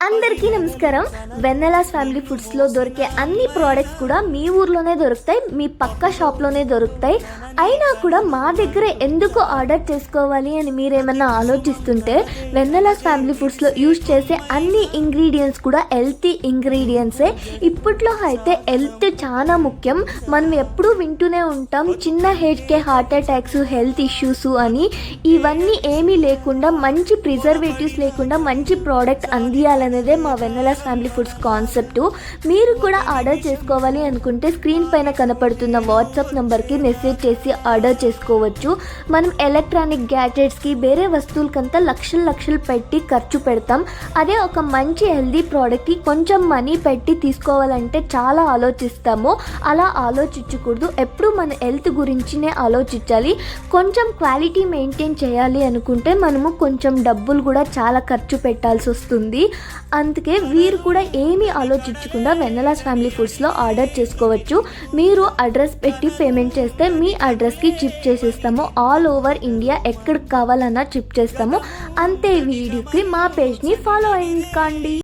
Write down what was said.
అందరికీ నమస్కారం. వెన్నెలాస్ ఫ్యామిలీ ఫుడ్స్లో దొరికే అన్ని ప్రోడక్ట్స్ కూడా మీ ఊర్లోనే దొరుకుతాయి, మీ పక్క షాప్లోనే దొరుకుతాయి. అయినా కూడా మా దగ్గర ఎందుకు ఆర్డర్ చేసుకోవాలి అని మీరేమన్నా ఆలోచిస్తుంటే, వెన్నెలాస్ ఫ్యామిలీ ఫుడ్స్లో యూజ్ చేసే అన్ని ఇంగ్రీడియంట్స్ కూడా హెల్తీ ఇంగ్రీడియంట్సే. ఇప్పట్లో అయితే హెల్త్ చాలా ముఖ్యం. మనం ఎప్పుడూ వింటూనే ఉంటాం, చిన్న ఏజ్కే హార్ట్ అటాక్స్, హెల్త్ ఇష్యూస్ అని. ఇవన్నీ ఏమీ లేకుండా, మంచి ప్రిజర్వేటివ్స్ లేకుండా మంచి ప్రోడక్ట్ అందియాలనేదే మా వెన్నెలాస్ ఫ్యామిలీ ఫుడ్స్ కాన్సెప్ట్. మీరు కూడా ఆర్డర్ చేసుకోవాలి అనుకుంటే స్క్రీన్ పైన కనపడుతున్న వాట్సాప్ నెంబర్కి మెసేజ్ చేసి ఆర్డర్ చేసుకోవచ్చు. మనం ఎలక్ట్రానిక్ గ్యాడ్జెట్స్కి, వేరే వస్తువులకంతా లక్షలు పెట్టి ఖర్చు పెడతాం. అదే ఒక మంచి హెల్దీ ప్రోడక్ట్కి కొంచెం మనీ పెట్టి తీసుకోవాలంటే చాలా ఆలోచిస్తాము. అలా ఆలోచించకూడదు, ఎప్పుడు మన హెల్త్ గురించినే ఆలోచించాలి. కొంచెం క్వాలిటీ మెయింటైన్ చేయాలి అనుకుంటే మనము కొంచెం డబ్బులు కూడా చాలా ఖర్చు పెట్టాల్సి వస్తుంది. అందుకే వీరు కూడా ఏమీ ఆలోచించకుండా వెన్నెలాస్ ఫ్యామిలీ ఫుడ్స్లో ఆర్డర్ చేసుకోవచ్చు. మీరు అడ్రస్ పెట్టి పేమెంట్ చేస్తే మీ అడ్రస్కి చిప్ చేసేస్తాము. ఆల్ ఓవర్ ఇండియా ఎక్కడికి కావాలన్నా చిప్ చేస్తాము. అంతే. వీడియోకి మా పేజ్ని ఫాలో అయ్యండి.